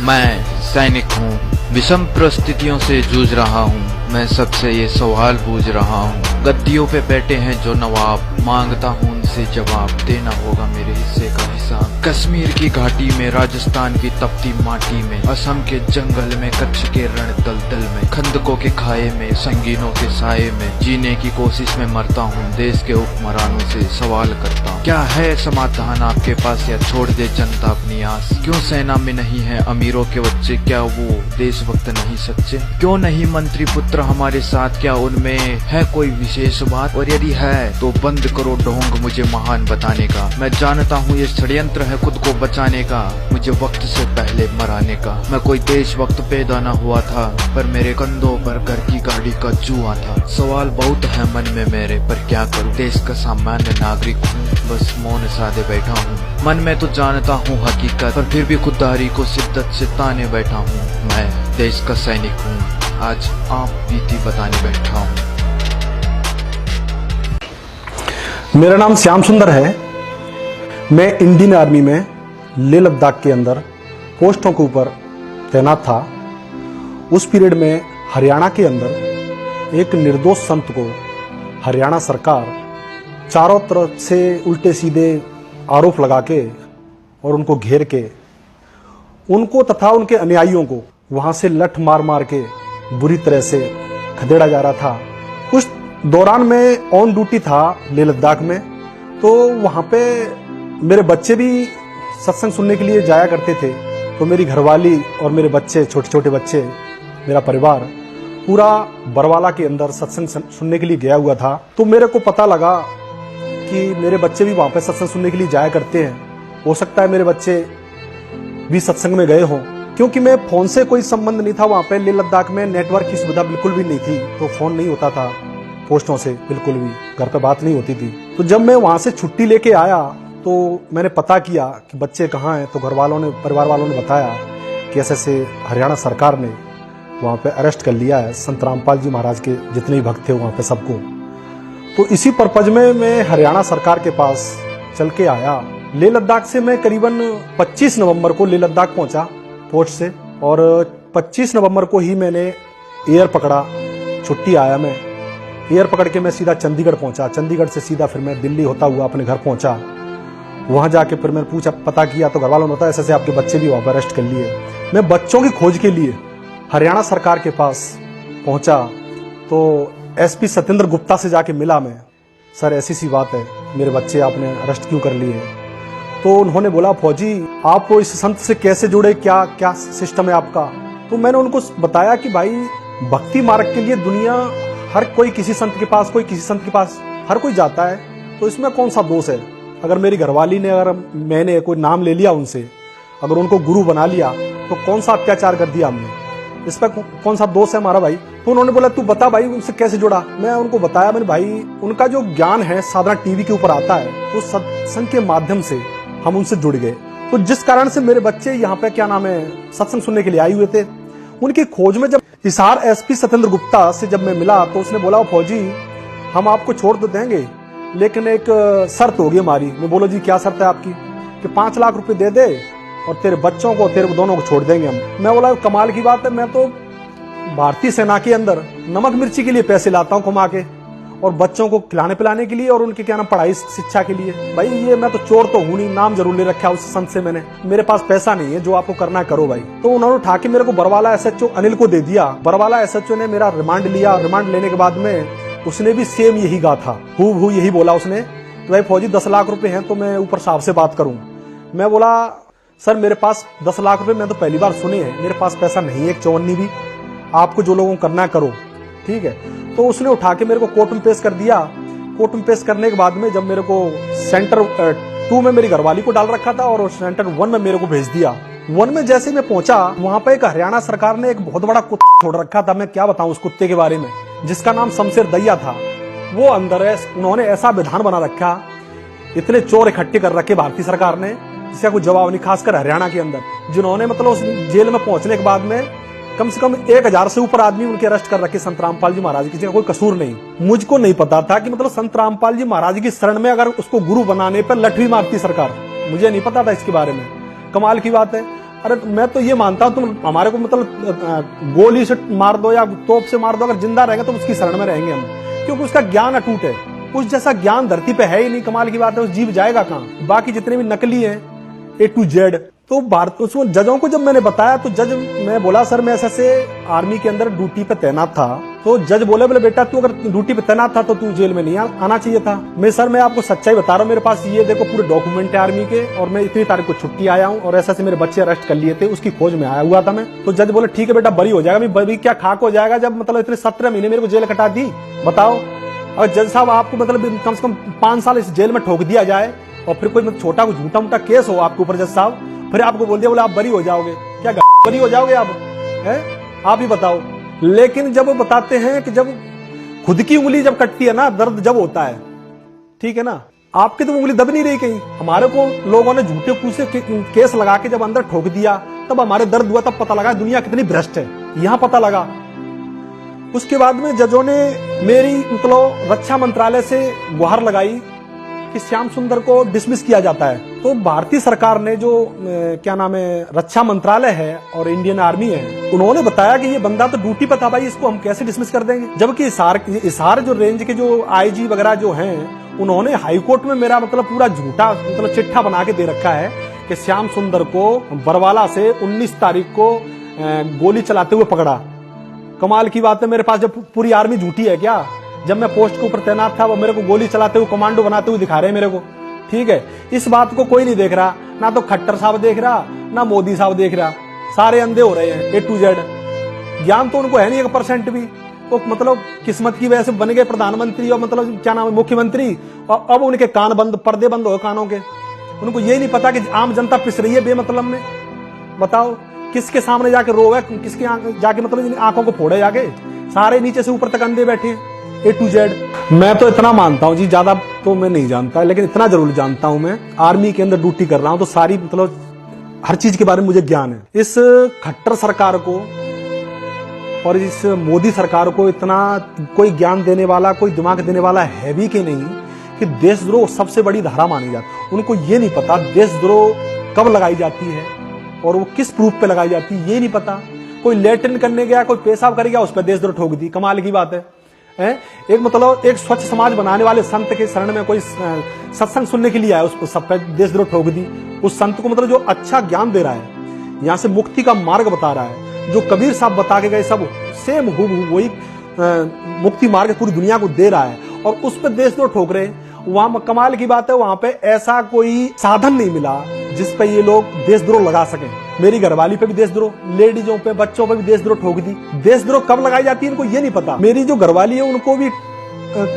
मैं सैनिक हूँ, विषम परिस्थितियों से जूझ रहा हूँ। मैं सबसे ये सवाल पूछ रहा हूँ, गद्दियों पे बैठे हैं जो नवाब, मांगता हूँ उनसे जवाब, देना होगा मेरे हिस्से का हिसाब। कश्मीर की घाटी में, राजस्थान की तपती माटी में, असम के जंगल में, कच्छ के रण दलदल में, खंदकों के खाए में, संगीनों के साये में, जीने की कोशिश में मरता हूँ। देश के हुक्मरानों से सवाल करता हूँ, क्या है समाधान आपके पास, या छोड़ दे जनता अपनी आस? क्यों सेना में नहीं है अमीरों के बच्चे, क्या वो देशभक्त नहीं सच्चे? क्यों नहीं मंत्री पुत्र हमारे साथ, क्या उनमें है कोई विशेष बात? और यदि है तो बंद करो ढोंग मुझे महान बताने का। मैं जानता हूँ ये षड्यंत्र है खुद को बचाने का, मुझे वक्त से पहले मराने का। मैं कोई देशभक्त पैदा न हुआ था, पर मेरे कंधों पर घर की गाड़ी का जुआ था। सवाल बहुत है मन में मेरे, पर क्या करूँ? देश का सामान्य नागरिक हूँ, बस मौन साधे बैठा हूँ। मन में तो जानता हूँ हकीकत, पर फिर भी खुददारी को शिद्दत से ताने बैठा हूँ। मैं देश का सैनिक हूँ, आज आप बीती बताने बैठा हूँ। मेरा नाम श्याम सुंदर है। मैं इंडियन आर्मी में लेह लद्दाख के अंदर पोस्टों के ऊपर तैनात था। उस पीरियड में हरियाणा के अंदर एक निर्दोष संत को हरियाणा सरकार चारों तरफ से उल्टे सीधे आरोप लगा के और उनको घेर के उनको तथा उनके अनुयायियों को वहां से लठ मार मार के बुरी तरह से खदेड़ा जा रहा था। उस दौरान मैं ऑन ड्यूटी था लेह लद्दाख में, तो वहां पे मेरे बच्चे भी सत्संग सुनने के लिए जाया करते थे। तो मेरी घरवाली और मेरे बच्चे, छोटे छोटे बच्चे, मेरा परिवार पूरा बरवाला के अंदर सत्संग सुनने के लिए गया हुआ था। तो मेरे को पता लगा कि मेरे बच्चे भी वहां पे सत्संग सुनने के लिए जाया करते हैं। हो सकता है मेरे बच्चे भी सत्संग में गए हों, क्योंकि मैं फोन से कोई संबंध नहीं था। वहां पे लेह लद्दाख में नेटवर्क की सुविधा बिल्कुल भी नहीं थी, तो फोन नहीं होता था पोस्टों से, बिल्कुल भी घर पे बात नहीं होती थी। तो जब मैं वहां से छुट्टी लेके आया तो मैंने पता किया कि बच्चे कहाँ हैं। तो घर वालों ने, परिवार वालों ने बताया कि ऐसे हरियाणा सरकार ने वहां पे अरेस्ट कर लिया है संत रामपाल जी महाराज के जितने भी भक्त थे वहां पे सबको। तो इसी पर्पज में मैं हरियाणा सरकार के पास चल के आया। लेह लद्दाख से मैं करीबन 25 नवंबर को लेह लद्दाख पहुंचा पोस्ट से, और 25 नवंबर को ही मैंने एयर पकड़ा। छुट्टी आया मैं, एयर पकड़ के मैं सीधा चंडीगढ़ पहुंचा। चंडीगढ़ से सीधा फिर मैं दिल्ली होता हुआ अपने घर पहुंचा। वहां जाके फिर मैंने पूछा, पता किया तो घर वालों ने बताया ऐसे आपके बच्चे भी वहां पर अरेस्ट कर लिए। मैं बच्चों की खोज के लिए हरियाणा सरकार के पास पहुंचा तो एसपी सत्येंद्र गुप्ता से जाके मिला मैं। सर ऐसी सी बात है, मेरे बच्चे आपने अरेस्ट क्यों कर लिए? तो उन्होंने बोला, फौजी आप इस संत से कैसे जुड़े, क्या क्या सिस्टम है आपका? तो मैंने उनको बताया कि भाई भक्ति मार्ग के लिए दुनिया हर कोई किसी संत के पास, कोई किसी संत के पास, हर कोई जाता है, तो इसमें कौन सा दोष है? अगर मेरी घरवाली ने, अगर मैंने कोई नाम ले लिया उनसे, अगर उनको गुरु बना लिया, तो कौन सा अत्याचार कर दिया हमने? इस पर कौन सा दोष है हमारा भाई? तो उन्होंने बोला, तू बता भाई उनसे कैसे जुड़ा? मैं उनको बताया, मैंने भाई उनका जो ज्ञान है साधना टीवी के ऊपर आता है, उस सत्संग के माध्यम से हम उनसे जुड़ गए। तो जिस कारण से मेरे बच्चे यहाँ पे क्या नाम है सत्संग सुनने के लिए आए हुए थे, उनकी खोज में जब हिसार एसपी सत्येंद्र गुप्ता से जब मैं मिला तो उसने बोला, फौजी हम आपको छोड़ तो देंगे, लेकिन एक शर्त होगी हमारी। मैं बोलो जी क्या शर्त है आपकी? कि 5 लाख रुपए दे दे और तेरे बच्चों को, तेरे दोनों को छोड़ देंगे हम। मैं बोला कमाल की बात है, मैं तो भारतीय सेना के अंदर नमक मिर्ची के लिए पैसे लाता हूँ कमा के, और बच्चों को खिलाने पिलाने के लिए और उनके क्या नाम पढ़ाई शिक्षा के लिए। भाई ये मैं तो चोर तो हूं नहीं, नाम जरूर ले रखा उस संत से मैंने, मेरे पास पैसा नहीं है, जो आपको करना है करो भाई। तो उन्होंने उठा के मेरे को बरवाला एसएचओ अनिल को दे दिया। बरवाला एसएचओ ने मेरा रिमांड लिया। रिमांड लेने के बाद में उसने भी सेम यही कहा था, हूबहू यही बोला उसने कि भाई फौजी 10 लाख रुपए हैं तो मैं ऊपर साहब से बात करूं। मैं बोला सर मेरे पास 10 लाख रुपए मैं तो पहली बार सुने हैं, मेरे पास पैसा नहीं है एक चौवन्नी भी, आपको जो लोगों को करना है करो, ठीक है। तो उसने उठा के मेरे को कोर्ट में पेश कर दिया। कोर्ट में पेश करने के बाद में जब मेरे को सेंटर 2 में मेरी घरवाली को डाल रखा था और सेंटर 1 में मेरे को भेज दिया। 1 में जैसे मैं पहुंचा, वहां पे एक हरियाणा सरकार ने एक बहुत बड़ा कुत्ता छोड़ रखा था। मैं क्या बताऊं उस कुत्ते के बारे में, जिसका नाम शमशेर दैया था। वो अंदर है, उन्होंने ऐसा विधान बना रखा, इतने चोर इकट्ठे कर रखे भारतीय सरकार ने, जिसका कोई जवाब नहीं, खासकर हरियाणा के अंदर, जिन्होंने मतलब उस जेल में पहुंचने के बाद में कम से कम 1000 से ऊपर आदमी उनके अरेस्ट कर रखे संत रामपाल जी महाराज, किसी का कोई कसूर नहीं। मुझको नहीं पता था कि मतलब संत रामपाल जी महाराज की शरण में अगर उसको गुरु बनाने पर लठ भी मारती सरकार, मुझे नहीं पता था इसके बारे में। कमाल की बात है। अरे मैं तो ये मानता हूं तुम हमारे को मतलब गोली से मार दो या तोप से मार दो, अगर जिंदा रहेंगे तो उसकी शरण में रहेंगे हम, क्योंकि उसका ज्ञान अटूट है। उस जैसा ज्ञान धरती पे है ही नहीं। कमाल की बात है, उस जीव जाएगा कहां। बाकी जितने भी नकली हैं A to Z, तो भारत उसमें जजों को जब मैंने बताया तो जज, मैं बोला सर मैं ऐसे आर्मी के अंदर ड्यूटी पे तैनात था, तो जज बोले बेटा तू अगर ड्यूटी पे तैनात था तो तू जेल में नहीं आना चाहिए था। मैं आपको सच्चाई बता रहा हूँ, मेरे पास ये देखो पूरे डॉक्यूमेंट है आर्मी के, और मैं इतनी तारीख को छुट्टी आया हूँ और ऐसे मेरे बच्चे अरेस्ट कर लिए थे, उसकी खोज में आया हुआ था मैं। तो जज बोले ठीक है बेटा बरी हो जाएगा। मैं बरी क्या खाक हो जाएगा जब मतलब इतने 17 महीने मेरे को जेल कटा दी, बताओ। और जज साहब आपको मतलब कम से कम 5 साल इस जेल में ठोक दिया जाए और फिर कोई छोटा झूठा मोटा केस हो आपके ऊपर जज साहब, फिर आपको बोल दिया बोले आप बरी हो जाओगे, क्या बरी हो जाओगे आप, है आप ही बताओ। लेकिन जब वो बताते हैं कि जब खुद की उंगली जब कटती है ना, दर्द जब होता है, ठीक है ना, आपकी तो उंगली दब नहीं रही कहीं। हमारे को लोगों ने झूठे पूछे केस लगा के जब अंदर ठोक दिया, तब हमारे दर्द हुआ, तब पता लगा दुनिया कितनी भ्रष्ट है, यहां पता लगा। उसके बाद में जजों ने मेरी मतलब रक्षा मंत्रालय से गुहार लगाई कि श्याम सुंदर को डिसमिस किया जाता है। तो भारतीय सरकार ने जो क्या नाम है रक्षा मंत्रालय है और इंडियन आर्मी है, उन्होंने बताया कि ये बंदा तो ड्यूटी पर था भाई, इसको हम कैसे डिसमिस कर देंगे। जबकि इसार जो रेंज के जो आईजी वगैरह जो हैं, उन्होंने हाईकोर्ट में मेरा मतलब पूरा झूठा मतलब चिट्ठा बना के दे रखा है कि श्याम सुंदर को बरवाला से 19 तारीख को गोली चलाते हुए पकड़ा। कमाल की बात है, मेरे पास जब पूरी आर्मी झूठी है क्या। जब मैं पोस्ट के ऊपर तैनात था वो मेरे को गोली चलाते हुए कमांडो बनाते हुए दिखा रहे हैं मेरे को, ठीक है। इस बात को कोई नहीं देख रहा, ना तो खट्टर साहब देख रहा, ना मोदी साहब देख रहा, सारे अंधे हो रहे हैं A to Z। ज्ञान तो उनको है नहीं 1% भी। वो मतलब किस्मत की वजह से बन गए प्रधानमंत्री और मतलब क्या नाम है मुख्यमंत्री, और अब उनके कान बंद, पर्दे बंद हो कानों के। उनको ये नहीं पता कि आम जनता पिस रही है बेमतलब में। बताओ किसके सामने जाके रोवे, किसके जाके मतलब आंखों को फोड़े जाके, सारे नीचे से ऊपर तक अंधे बैठे हैं A to Z। मैं तो इतना मानता हूं जी, ज्यादा तो मैं नहीं जानता, लेकिन इतना जरूर जानता हूं, मैं आर्मी के अंदर ड्यूटी कर रहा हूं तो सारी मतलब हर चीज के बारे में मुझे ज्ञान है। इस खट्टर सरकार को और इस मोदी सरकार को इतना कोई ज्ञान देने वाला, कोई दिमाग देने वाला है भी कि नहीं कि देशद्रोह सबसे बड़ी धारा मानी जाती। उनको ये नहीं पता देशद्रोह कब लगाई जाती है और वो किस प्रूफ पे लगाई जाती है, ये नहीं पता। कोई लेटरिन करने गया, कोई पेशाब कर गया, उस पर देशद्रोह ठोक दी। कमाल की बात है। एक मतलब एक स्वच्छ समाज बनाने वाले संत के शरण में कोई सत्संग सुनने के लिए आया, उसको सब पे देशद्रोह ठोक दी। उस संत को मतलब जो अच्छा ज्ञान दे रहा है, यहाँ से मुक्ति का मार्ग बता रहा है, जो कबीर साहब बता के गए सब सेम हूबहू वही मुक्ति मार्ग पूरी दुनिया को दे रहा है, और उस पर देशद्रोह ठोक रहे हैं। वहां कमाल की बात है, वहां पे ऐसा कोई साधन नहीं मिला जिस पे ये लोग देशद्रोह लगा सके। मेरी घरवाली पे भी देशद्रोह, लेडीजों पे, बच्चों पे भी देशद्रोह ठोक दी। देशद्रोह कब लगाई जाती है इनको ये नहीं पता। मेरी जो घरवाली है उनको भी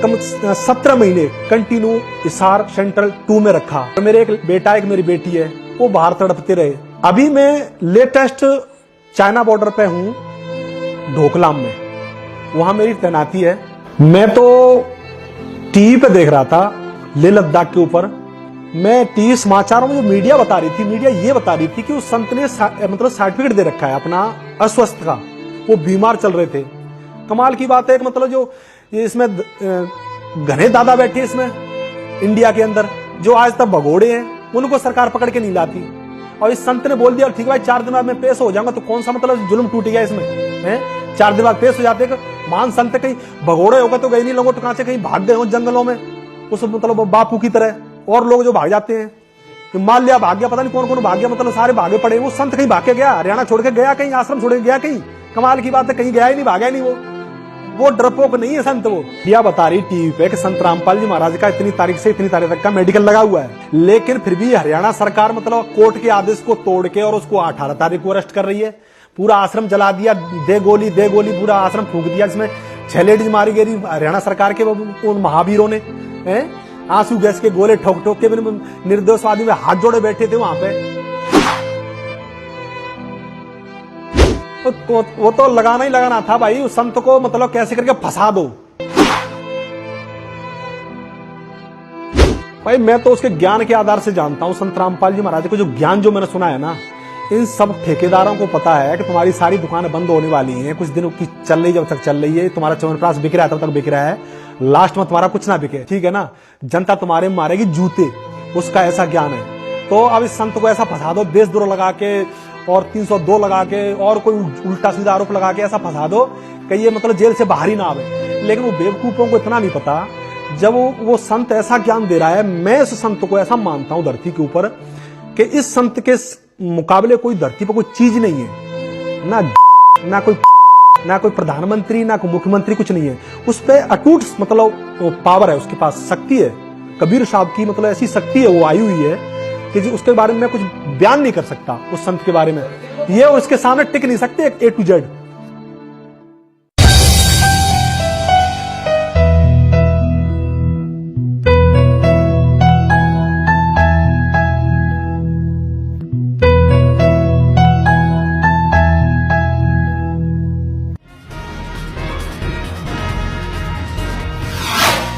कम 17 महीने कंटिन्यू हिसार सेंट्रल 2 में रखा। मेरे एक बेटा एक मेरी बेटी है, वो बाहर तड़पते रहे। अभी मैं लेटेस्ट चाइना बॉर्डर पे हूँ, ढोकलाम में, वहां मेरी तैनाती है। मैं तो टीवी पे देख रहा था लेह लद्दाख के ऊपर। मैं टीवी समाचारों में जो मीडिया बता रही थी, मीडिया ये बता रही थी कि उस संत ने मतलब सर्टिफिकेट दे रखा है अपना अस्वस्थ का, वो बीमार चल रहे थे। कमाल की बात है, मतलब जो ये इसमें घने दादा बैठे इसमें इंडिया के अंदर, जो आज तक भगोड़े हैं, उनको सरकार पकड़ के नहीं लाती। और इस संत ने बोल दिया ठीक है भाई 4 दिन बाद मैं पेश हो जाऊंगा, तो कौन सा मतलब जुल्म टूट गया इसमें है। 4 दिन बाद पेश हो जाते, मान संत कहीं भगोड़े होगा तो गए नहीं लोगों, कहां से कहीं भाग गए हो जंगलों में उस मतलब बापू की तरह। और लोग जो भाग जाते हैं, मान लिया भाग गया, पता नहीं कौन कौन भाग गया, मतलब सारे भागे पड़े। वो संत कहीं भाग के गया, हरियाणा छोड़ के गया, कहीं आश्रम छोड़ के गया कहीं। कमाल की बात है, कहीं गया ही नहीं, भागा नहीं। वो डरपोक नहीं है संत। वो यह बता रही टीवी पे कि संत रामपाल जी महाराज का इतनी तारीख से इतनी तारीख तक का मेडिकल लगा हुआ है, लेकिन फिर भी हरियाणा सरकार मतलब कोर्ट के आदेश को तोड़ के और उसको 18 तारीख को अरेस्ट कर रही है। पूरा आश्रम जला दिया, दे गोली पूरा आश्रम फूक दिया, जिसमें 6 लेडीज मारी गई हरियाणा सरकार के उन महावीरों ने। आंसू गैस के गोले ठोक ठोक के निर्दोष आदमी में हाथ जोड़े बैठे थे वहां पे। वो तो लगाना ही लगाना था भाई, उस संत को मतलब कैसे करके फंसा दो भाई। मैं तो उसके ज्ञान के आधार से जानता हूं संत रामपाल जी महाराज को। जो ज्ञान जो मैंने सुना है ना, इन सब ठेकेदारों को पता है कि तुम्हारी सारी दुकानें बंद होने वाली हैं, कुछ दिनों की चल रही, जब तक चल रही है, तुम्हारा च्यवनप्राश बिक रहा है तब तक बिक रहा है, लास्ट में तुम्हारा कुछ ना बिके, ठीक है ना। जनता तुम्हारे मारेगी जूते, उसका ऐसा ज्ञान है। तो अब इस संत को ऐसा फंसा दो देशद्रोह लगा के, और 302 लगा के और कोई उल्टा सीधा आरोप लगा के ऐसा फंसा दो कि ये मतलब जेल से बाहर ही ना आवे। लेकिन वो बेवकूफों को इतना नहीं पता, जब वो संत ऐसा ज्ञान दे रहा है, मैं इस संत को ऐसा मानता हूं धरती के ऊपर कि इस संत के मुकाबले कोई धरती पर कोई चीज नहीं है, ना कोई प्रधानमंत्री, ना कोई मुख्यमंत्री, कुछ नहीं है। उस पर अटूट मतलब पावर है, उसके पास शक्ति है। कबीर साहब की मतलब ऐसी शक्ति है, वो आई हुई है कि उसके बारे में मैं कुछ बयान नहीं कर सकता। उस संत के बारे में ये और इसके सामने टिक नहीं सकते A to Z।